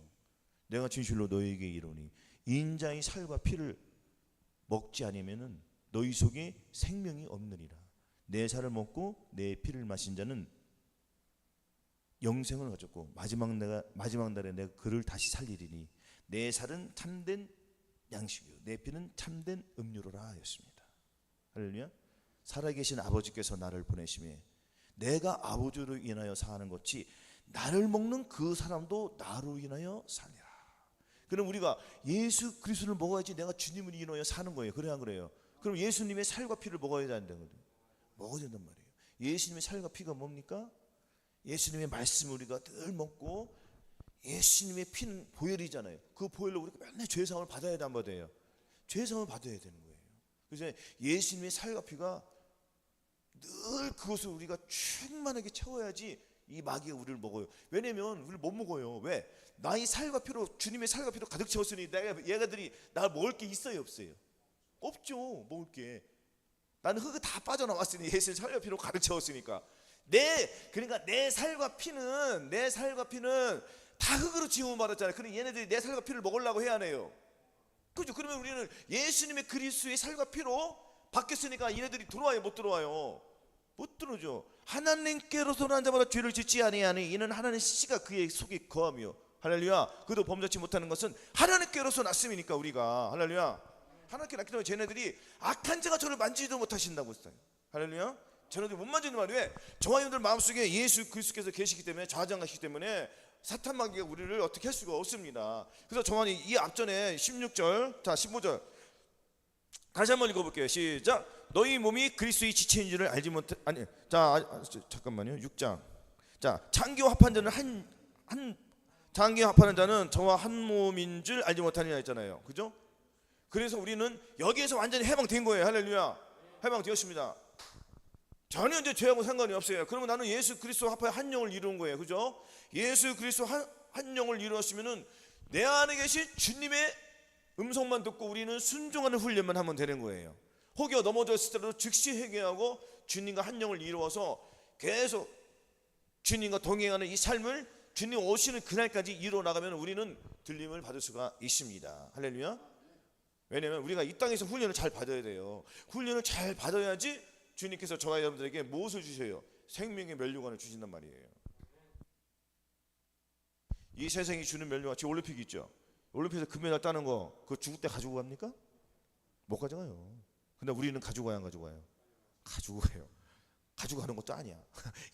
내가 진실로 너희에게 이르노니 인자의 살과 피를 먹지 않으면은 너희 속에 생명이 없느니라. 내 살을 먹고 내 피를 마신 자는 영생을 가졌고 마지막 날에 내가 그를 다시 살리리니 내 살은 참된 양식이요 내 피는 참된 음료로라 하였습니다. 할렐루야. 살아계신 아버지께서 나를 보내심에 내가 아버지로 인하여 사는 것이 나를 먹는 그 사람도 나로 인하여 사니라. 그럼 우리가 예수 그리스도를 먹어야지 내가 주님을 인하여 사는 거예요. 그래 안 그래요? 그럼 예수님의 살과 피를 먹어야 된다거든. 먹어야 된단 말이에요. 예수님의 살과 피가 뭡니까? 예수님의 말씀을 우리가 늘 먹고, 예수님의 피는 보혈이잖아요. 그 보혈로 우리가 맨날 죄사함을 받아야 돼, 안 받아요? 죄사함을 받아야 되는 거예요. 그래서 예수님의 살과 피가 늘 그것을 우리가 충만하게 채워야지 이 마귀가 우리를 먹어요. 왜냐면 우리를 못 먹어요. 왜? 나의 살과 피로, 주님의 살과 피로 가득 채웠으니 얘가들이 나를 먹을 게 있어요, 없어요? 없죠. 먹을 게. 나는 흙이 다 빠져나왔으니 예수의 살과 피로 가득 채웠으니까. 그러니까 내 살과 피는 다 흙으로 지우면 말았잖아요. 그럼 얘네들이 내 살과 피를 먹으려고 해야 하네요. 그렇죠? 그러면 우리는 예수님의 그리스도의 살과 피로 바뀌었으니까 얘네들이 들어와요, 못 들어와요? 못 들어오죠. 하나님께로서 난 자마다 죄를 짓지 아니하니 이는 하나님의 씨가 그의 속에 거하며, 할렐루야. 그도 범죄치 못하는 것은 하나님께로서 났음이니까. 우리가 할렐루야. 하나님께 났기 때문에 쟤네들이 악한 자가 저를 만지지도 못하신다고 했어요. 할렐루야. 쟤네들이 못 만지는 말이 왜? 저와 여러분들 마음속에 예수 그리스도께서 계시기 때문에, 좌장하시기 때문에 사탄 마귀가 우리를 어떻게 할 수가 없습니다. 그래서 정환이 이 앞전에 16절, 자 15절 다시 한번 읽어볼게요. 시작. 너희 몸이 그리스도의 지체인 줄을 알지 못해. 아니, 자 잠깐만요. 6장. 자, 창기와 합한 자는 창기와 합하는 자는 저와 한 몸인 줄 알지 못하느냐 했잖아요. 그죠? 그래서 우리는 여기에서 완전히 해방된 거예요. 할렐루야. 해방되었습니다. 전혀 이제 죄하고 상관이 없어요. 그러면 나는 예수 그리스도 합하여 한 영을 이루는 거예요. 그죠? 예수 그리스도 한 영을 이루었으면은 내 안에 계신 주님의 음성만 듣고 우리는 순종하는 훈련만 하면 되는 거예요. 혹여 넘어졌을 때도 즉시 회개하고 주님과 한 영을 이루어서 계속 주님과 동행하는 이 삶을 주님 오시는 그날까지 이루어 나가면 우리는 들림을 받을 수가 있습니다. 할렐루야. 왜냐하면 우리가 이 땅에서 훈련을 잘 받아야 돼요. 훈련을 잘 받아야지 주님께서 저와 여러분들에게 무엇을 주셔요? 생명의 면류관을 주신단 말이에요. 이 세상이 주는 면류관, 지금 올림픽 있죠? 올림픽에서 금메달 따는 거 그거 죽을 때 가지고 갑니까? 못 가져가요. 근데 우리는 가지고 가야 안 가지고 가요? 가지고 가요. 가지고 가는 것도 아니야.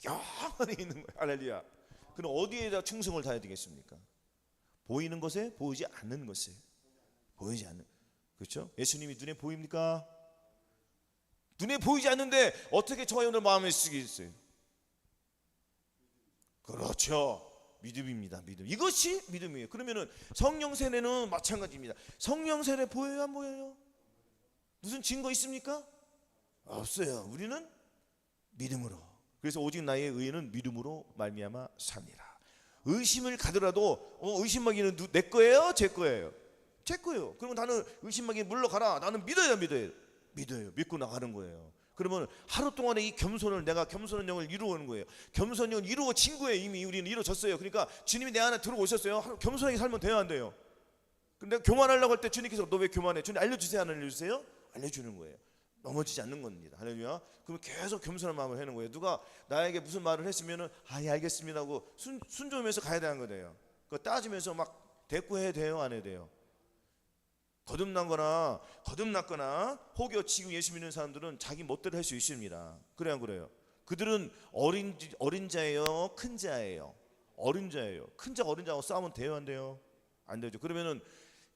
영원히 있는 거예요. 할렐루야. 그럼 어디에다 충성을 다해야 되겠습니까? 보이는 것에, 보이지 않는 것에. 보이지 않는, 그렇죠? 예수님이 눈에 보입니까? 눈에 보이지 않는데 어떻게 저와 여러분들 마음에 쓰겠어요? 그렇죠. 믿음입니다. 믿음. 이것이 믿음이에요. 그러면은 성령 세례는 마찬가지입니다. 성령 세례 보여요, 안 보여요? 무슨 증거 있습니까? 없어요. 우리는 믿음으로. 그래서 오직 나의 의는 믿음으로 말미암아 삽니다. 의심을 가더라도 의심하기는 내 거예요, 제 거예요? 제 거예요. 그러면 나는 의심하기 물러가라. 나는 믿어요. 믿고 나가는 거예요. 그러면 하루 동안에 이 겸손을, 내가 겸손한 영을 이루어오는 거예요. 겸손한 영을 이루어진 거예요. 이미 우리는 이루어졌어요. 그러니까 주님이 내 안에 들어오셨어요. 겸손하게 살면 돼요, 안 돼요? 근데 교만하려고 할 때 주님께서 너 왜 교만해? 주님 알려주세요, 안 알려주세요? 알려주는 거예요. 넘어지지 않는 겁니다. 할렐루야. 그럼 계속 겸손한 마음을 하는 거예요. 누가 나에게 무슨 말을 했으면은 예 알겠습니다 하고 순종하면서 가야 되는 거예요. 그거 따지면서 막 대꾸해야 돼요, 안 해야 돼요? 거듭났거나 혹여 지금 예수 믿는 사람들은 자기 멋대로 할 수 있습니다. 그래 안 그래요? 그들은 어린 자예요, 큰 자예요? 어린 자예요. 큰 자가 어린 자하고 싸우면 돼요, 안 돼요? 안 되죠. 그러면은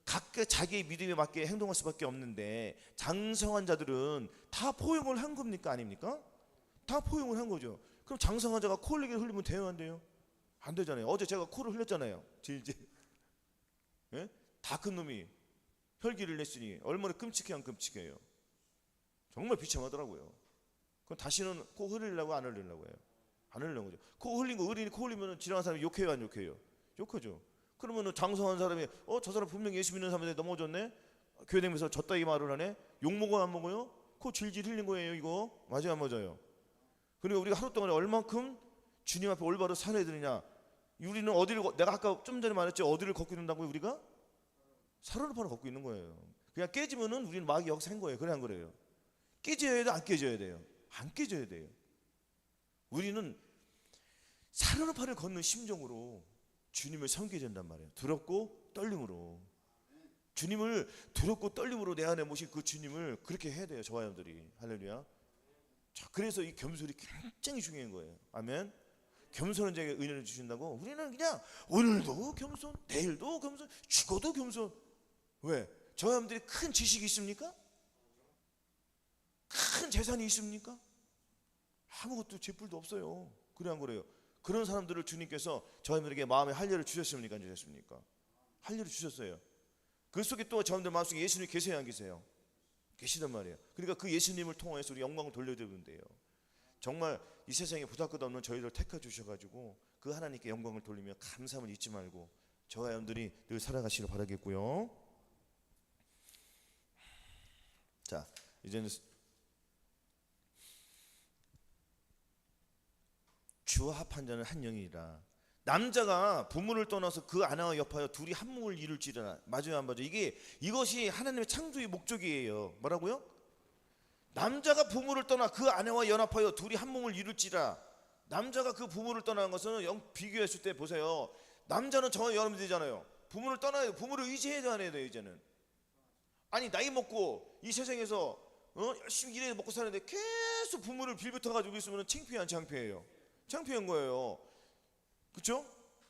각각 자기의 믿음에 맞게 행동할 수밖에 없는데, 장성한 자들은 다 포용을 한 겁니까, 아닙니까? 다 포용을 한 거죠. 그럼 장성한 자가 코 흘리면 돼요, 안 돼요? 안 되잖아요. 어제 제가 코를 흘렸잖아요. 질질. 예? 다 큰 놈이 혈기를 냈으니 얼마나 끔찍해, 안 끔찍해요? 정말 비참하더라고요. 그럼 다시는 코 흘리려고 안 흘리려고 해요? 안 흘리려고 거죠. 코 흘린 거, 어린이 코 흘리면 지나가는 사람이 욕해요, 안 욕해요? 욕하죠. 그러면은 장성한 사람이 저 사람 분명히 예수 믿는 사람인데 넘어졌네? 교회 다니면서 졌다 이 말을 하네? 욕 먹어요, 안 먹어요? 코 질질 흘린 거예요, 이거? 맞아요, 안 맞아요? 그러니까 우리가 하루 동안에 얼만큼 주님 앞에 올바로 살아야 되느냐? 우리는 어디를, 내가 아까 좀 전에 말했죠, 어디를 걷고 있는다고요? 우리가? 살아는 바로 걷고 있는 거예요. 그냥 깨지면은 우리는 마귀 역사인 거예요. 그래 안 그래요? 깨져야 돼요, 안 깨져야 돼요? 안 깨져야 돼요. 우리는 살아는 팔을 걷는 심정으로 주님을 섬기게 된단 말이에요. 두렵고 떨림으로. 주님을 두렵고 떨림으로 내 안에 모신 그 주님을 그렇게 해야 돼요. 저와 여러분들이. 할렐루야. 자, 그래서 이 겸손이 굉장히 중요한 거예요. 아멘. 겸손한 자에게 은혜를 주신다고 우리는 그냥 오늘도 겸손, 내일도 겸손, 죽어도 겸손. 왜? 저와 여러분들이 큰 지식이 있습니까? 큰 재산이 있습니까? 아무것도 제뿔도 없어요. 그래 안 그래요? 그런 사람들을 주님께서 저희들에게 마음에 할례를 주셨습니까? 안 주셨습니까? 할례를 주셨어요. 그 속에 또 저희들 마음속에 예수님이 계세요, 안 계세요? 계시단 말이에요. 그러니까 그 예수님을 통해서 우리 영광을 돌려드리면 돼요. 정말 이 세상에 부닥끝없는 저희를 택해 주셔가지고 그 하나님께 영광을 돌리며 감사함을 잊지 말고 저와 여러분들이 늘 살아가시길 바라겠고요. 자, 이제는 주와 합한 자는 한 영이라. 남자가 부모를 떠나서 그 아내와 옆하여 둘이 한 몸을 이룰지라. 맞아요, 안 맞아요? 이것이 하나님의 창조의 목적이에요. 뭐라고요? 남자가 부모를 떠나 그 아내와 연합하여 둘이 한 몸을 이룰지라. 남자가 그 부모를 떠나는 것은 비교했을 때 보세요. 남자는 저와 여러분들이잖아요. 부모를 떠나야 돼. 부모를 의지해야 돼요. 이제는. 아니 나이 먹고 이 세상에서 열심히 일해 먹고 사는데 계속 부모를 빌붙어가지고 있으면 창피해 안 창피해요? 창피한 거예요. 그렇죠?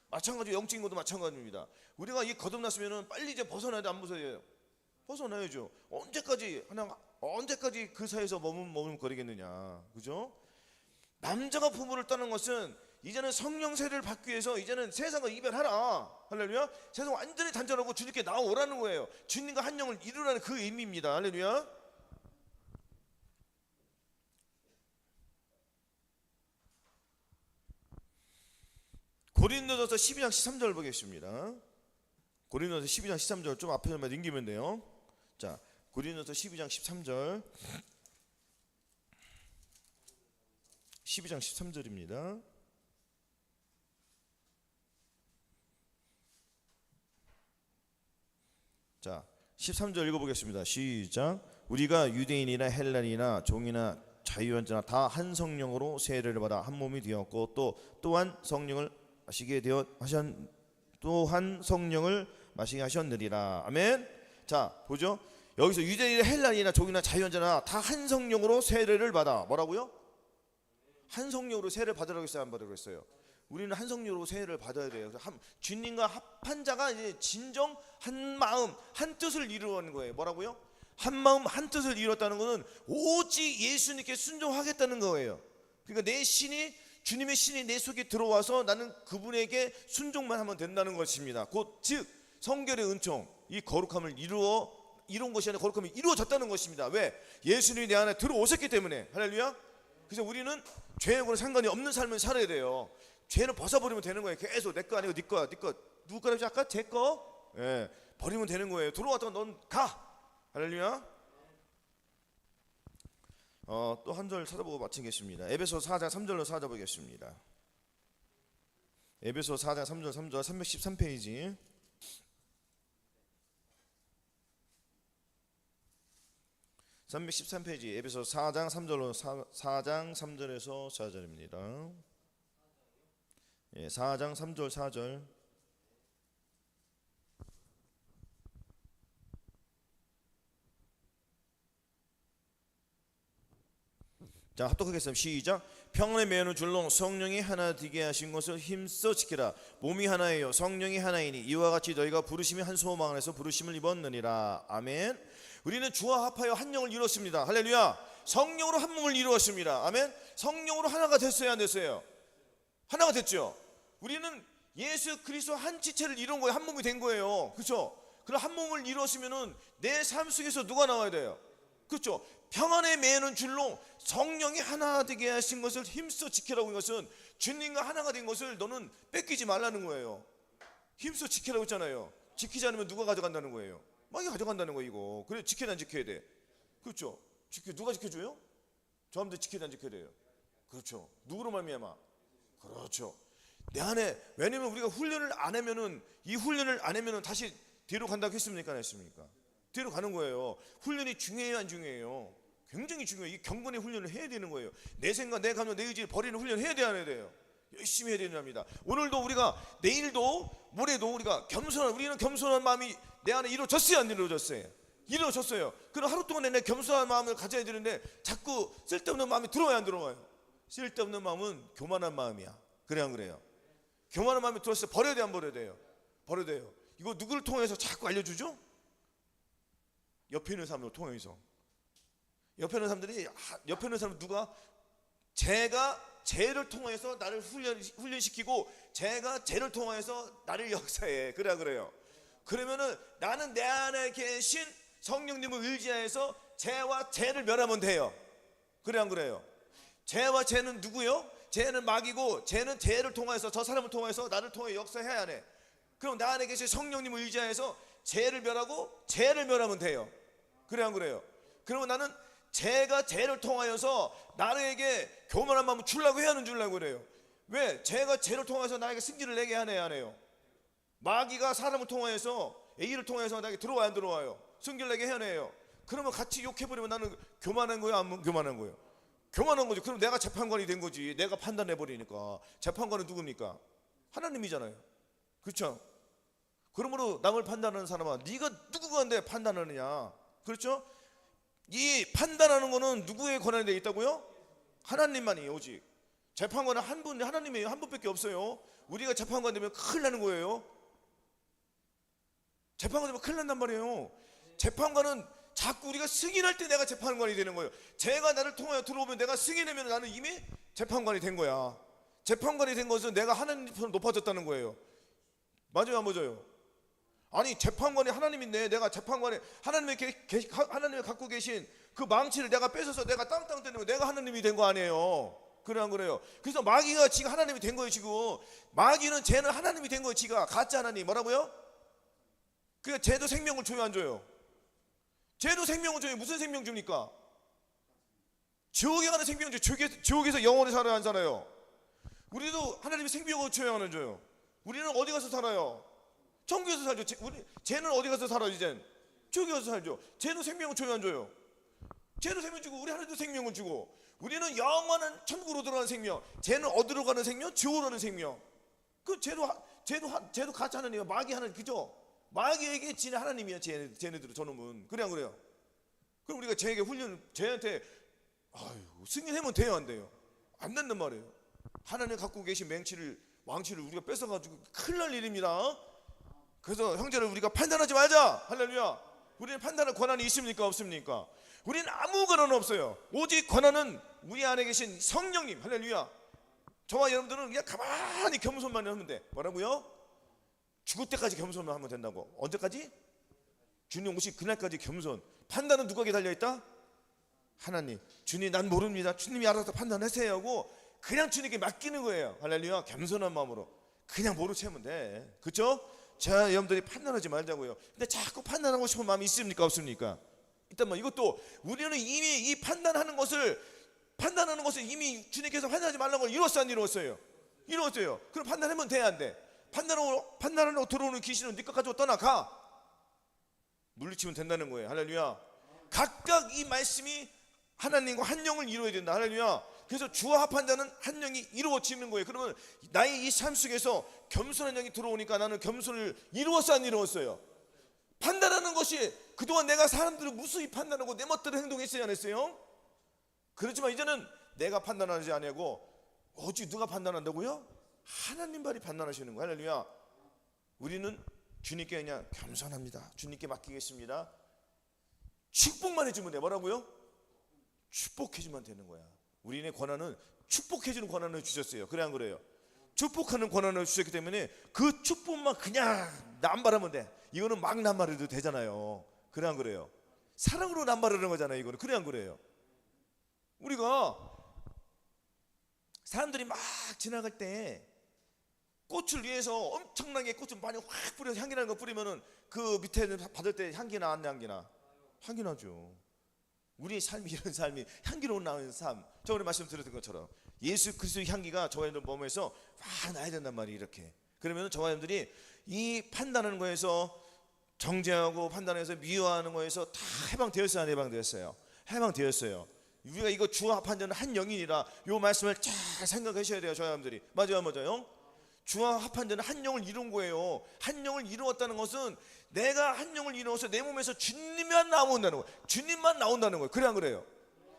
마찬가지로 영적인 것도 마찬가지입니다. 우리가 이 거듭났으면은 빨리 이제 벗어나야 돼, 안 벗어나요? 벗어나야죠. 언제까지 그 사이에서 머뭇거리겠느냐, 그죠? 남자가 부모를 떠난 것은 이제는 성령 세례를 받기 위해서 이제는 세상과 이별하라. 할렐루야. 세상 완전히 단절하고 주님께 나오라는 거예요. 주님과 한 영을 이루라는 그 의미입니다. 할렐루야. 고린도전서 12장 13절 보겠습니다. 고린도전서 12장 13절 좀 앞에만 넘기면 돼요. 자, 고린도전서 12장 13절. 12장 13절입니다. 자, 13절 읽어보겠습니다. 시작. 우리가 유대인이나 헬란이나 종이나 자유한자나 다 한 성령으로 세례를 받아 한 몸이 되었고 또한 성령을 마시게 또한 성령을 마시게 하셨느니라. 아멘. 자, 보죠. 여기서 유대인이나 헬란이나 종이나 자유한자나 다 한 성령으로 세례를 받아. 뭐라고요? 한 성령으로 세례를 받으라고 했어요, 안 받으라고 했어요? 우리는 한 성령으로 세례를 받아야 돼요. 주님과 합한 자가 이제 진정 한 마음 한 뜻을 이루는 거예요. 뭐라고요? 한 마음 한 뜻을 이뤘다는 것은 오직 예수님께 순종하겠다는 거예요. 그러니까 내 신이, 주님의 신이 내 속에 들어와서 나는 그분에게 순종만 하면 된다는 것입니다. 곧 즉 성결의 은총, 이 거룩함을 이룬 것이 아니라 거룩함이 이루어졌다는 것입니다. 왜? 예수님이 내 안에 들어오셨기 때문에. 할렐루야. 그래서 우리는 죄하고는 상관이 없는 삶을 살아야 돼요. 죄는 벗어버리면 되는 거예요. 계속 내 거 아니고 네 거야, 네 거. 누구 거라고 아까? 제 거. 예, 버리면 되는 거예요. 들어왔다가 넌 가. 할렐루야. 또 한 절 찾아보고 마치겠습니다. 에베소 4장 3절로 찾아보겠습니다. 에베소 4장 3절 313페이지. 에베소 4장 3절로 4장 3절에서 4절입니다. 예, 4장 3절 4절. 자, 합독하겠습니다. 시작. 평안의 매는 줄로 성령이 하나 되게 하신 것을 힘써 지키라. 몸이 하나예요, 성령이 하나이니 이와 같이 너희가 부르심이 한 소망 안에서 부르심을 입었느니라. 아멘. 우리는 주와 합하여 한 영을 이뤘습니다. 할렐루야. 성령으로 한 몸을 이루었습니다. 아멘. 성령으로 하나가 됐어요, 안 됐어요? 하나가 됐죠. 우리는 예수 그리스도 한 지체를 이룬 거예요. 한 몸이 된 거예요. 그렇죠? 그럼 한 몸을 이뤘으면은 내 삶 속에서 누가 나와야 돼요? 그렇죠? 평안에 매는 줄로 성령이 하나 되게 하신 것을 힘써 지키라고. 이것은 주님과 하나가 된 것을 너는 뺏기지 말라는 거예요. 힘써 지키라고 했잖아요. 지키지 않으면 누가 가져간다는 거예요? 막이 가져간다는 거예요, 이거. 그래, 지켜야 안 지켜야 돼. 그렇죠? 누가 지켜줘요? 저함들 지켜야 안 지켜야 돼요. 그렇죠? 누구로 말미암아? 그렇죠. 내 안에, 왜냐면 우리가 훈련을 안 하면은, 이 훈련을 안 하면은 다시 뒤로 간다고 했습니까, 안 했습니까? 뒤로 가는 거예요. 훈련이 중요해요, 안 중요해요? 굉장히 중요해요. 이 경건의 훈련을 해야 되는 거예요. 내 생각, 내 감정, 내 의지를 버리는 훈련을 해야 돼, 안 해야 돼요? 열심히 해야 되는 겁니다. 오늘도 우리가, 내일도, 모레도 우리가 우리는 겸손한 마음이 내 안에 이루어졌어요, 안 이루어졌어요? 이루어졌어요. 그럼 하루 동안 내 겸손한 마음을 가져야 되는데 자꾸 쓸데없는 마음이 들어와요, 안 들어와요? 쓸데없는 마음은 교만한 마음이야. 그래, 안 그래요? 교만한 마음이 들어왔을 때 버려야 돼, 안 버려야 돼요? 버려야 돼요. 이거 누구를 통해서 자꾸 알려주죠? 옆에 있는 사람을 통해서. 옆에 있는 사람 누가? 제가 쟤를 통해서 나를 훈련시키고 제가 쟤를 통해서 나를 역사해. 그래, 그래요? 그러면은 나는 내 안에 계신 성령님을 의지해서 쟤와 쟤를 멸하면 돼요. 그래, 안 그래요? 쟤와 쟤는 누구요? 쟤는 마귀고 쟤는 쟤를 통해서, 저 사람을 통해서 나를 통해 역사해야 하네. 그럼 나 안에 계신 성령님을 의지해서 쟤를 멸하고 쟤를 멸하면 돼요. 그래, 안 그래요? 그러면 나는 쟤가 쟤를 통하여서 나에게 교만한 마음을 주려고 해야 하는 줄라고 그래요. 왜? 쟤가 쟤를 통해서 나에게 승리를 내게 하네, 안 해요? 마귀가 사람을 통하여서, A를 통해서 나에게 들어와요, 안 들어와요? 승리를 내게 해내요. 그러면 같이 욕해버리면 나는 교만한 거예요, 안 교만한 거예요? 교만한 거죠. 그럼 내가 재판관이 된 거지. 내가 판단해버리니까. 재판관은 누굽니까? 하나님이잖아요. 그렇죠? 그러므로 남을 판단하는 사람아, 네가 누구가 내 판단하느냐? 그렇죠? 이 판단하는 거는 누구의 권한이 되어 있다고요? 하나님만이. 오직 재판관은 한 분, 하나님이에요. 한 분밖에 없어요. 우리가 재판관 되면 큰일 나는 거예요. 재판관 되면 큰일 난단 말이에요. 재판관은 자꾸 우리가 승인할 때 내가 재판관이 되는 거예요. 제가 나를 통하여 들어오면 내가 승인하면 나는 이미 재판관이 된 거야. 재판관이 된 것은 내가 하나님처럼 높아졌다는 거예요. 맞아요, 안 맞아요? 아니, 재판관이 하나님인데 내가 재판관이 하나님이 갖고 계신 그 망치를 내가 뺏어서 내가 땅땅 때리면 내가 하나님이 된 거 아니에요? 그래, 안 그래요? 그래서 마귀가 지가 하나님이 된 거예요. 지금 마귀는 쟤는 하나님이 된 거예요. 지가 가짜 하나님. 뭐라고요? 그러니까 쟤도 생명을 줘요, 안 줘요? 쟤도 생명을 줘요. 무슨 생명 줍니까? 지옥에 가는 생명 줘요. 지옥에서 영원히 살아야 하잖아요. 우리도 하나님이 생명을 줘요, 안 줘요? 우리는 어디 가서 살아요? 천국에서 살죠. 쟤는 어디 가서 살아요? 이젠 지옥에 가서 살죠. 쟤는 생명을 줘요, 안 줘요? 쟤도 생명 주고 우리 하나님도 생명을 주고, 우리는 영원한 천국으로 들어가는 생명, 쟤는 어디로 가는 생명? 지옥으로 가는 생명. 그 쟤도 같이 하나님이야. 마귀 하나님, 그죠? 마귀에게 지네 하나님이야. 쟤네들은, 저놈은. 그래, 안 그래요? 그럼 우리가 쟤에게 쟤한테 승인하면 돼요, 안 돼요? 안 된단 말이에요. 하나님 갖고 계신 왕치를 우리가 뺏어가지고 큰일 날 일입니다. 그래서 형제를 우리가 판단하지 말자. 할렐루야. 우리는 판단할 권한이 있습니까, 없습니까? 우리는 아무 권한은 없어요. 오직 권한은 우리 안에 계신 성령님. 할렐루야. 저와 여러분들은 그냥 가만히 겸손만 하면 돼. 뭐라고요? 죽을 때까지 겸손만 하면 된다고. 언제까지? 주님 오실 그날까지 겸손. 판단은 누구에게 달려있다? 하나님. 주님, 난 모릅니다. 주님이 알아서 판단하세요 하고 그냥 주님께 맡기는 거예요. 할렐루야. 겸손한 마음으로 그냥 모르 채우면 돼. 그렇죠? 자, 여러분들이 판단하지 말자고요. 근데 자꾸 판단하고 싶은 마음이 있습니까, 없습니까? 일단 이것도 우리는 이미 이 판단하는 것을 이미 주님께서 판단하지 말라는 걸 이뤘어, 안 이뤘어요? 이뤘어요. 그럼 판단하면 돼, 안 돼? 판단하러 들어오는 귀신은 네 것 가지고 떠나가. 물리치면 된다는 거예요. 할렐루야. 각각 이 말씀이 하나님과 한 영을 이루어야 된다. 할렐루야. 그래서 주와 합한 자는 한 영이 이루어지는 거예요. 그러면 나의 이 삶 속에서 겸손한 영이 들어오니까 나는 겸손을 이루었어, 안 이루었어요? 판단하는 것이 그동안 내가 사람들을 무수히 판단하고 내 멋대로 행동했어요, 안 했어요? 그렇지만 이제는 내가 판단하지 아니고 오직 누가 판단한다고요? 하나님 발이 판단하시는 거예요. 할렐루야. 우리는 주님께 그냥 겸손합니다. 주님께 맡기겠습니다. 축복만 해주면 돼. 뭐라고요? 축복해주면 되는 거야. 우리의 권한은 축복해주는 권한을 주셨어요. 그래, 안 그래요? 축복하는 권한을 주셨기 때문에 그 축복만 그냥 남발하면 돼. 이거는 막 남발해도 되잖아요. 그래, 안 그래요? 사랑으로 남발하는 거잖아요. 이거는. 그래, 안 그래요? 우리가 사람들이 막 지나갈 때 꽃을 위해서 엄청나게 꽃을 많이 확 뿌려서 향기 나는 거 뿌리면은 그 밑에 받을 때 향기나 안 향기나? 향기 나죠. 우리의 삶이 이런 삶이 향기로운 나은 삶. 저번에 말씀드렸던 것처럼 예수 그리스도의 향기가 저와 여러분들 몸에서 막 나야 된단 말이에요. 이렇게. 그러면 저와 여러분들이 이 판단하는 거에서 정죄하고 판단해서 미워하는 거에서 다 해방되었어요, 안 해방되었어요? 해방되었어요. 우리가 이거 주와 합한 자는 한 영이니라, 요 말씀을 잘 생각하셔야 돼요, 저 여러분들이. 맞아요? 주와 합한 자는 한 영을 이룬 거예요. 한 영을 이루었다는 것은 내가 한 영을 이루어서 내 몸에서 주님만 나온다는 거예요. 주님만 나온다는 거예요. 그래 안 그래요?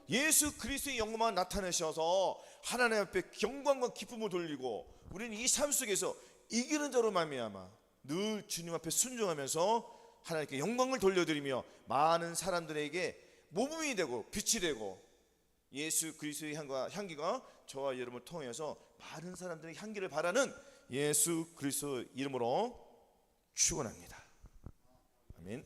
예수 그리스도의 영광만 나타내셔서 하나님 앞에 영광과 기쁨을 돌리고, 우리는 이 삶 속에서 이기는 자로 말미암아 늘 주님 앞에 순종하면서 하나님께 영광을 돌려드리며 많은 사람들에게 모범이 되고 빛이 되고, 예수 그리스도의 향기가 저와 여러분을 통해서 많은 사람들의 향기를 바라는 예수 그리스도 이름으로 축원합니다. 아멘.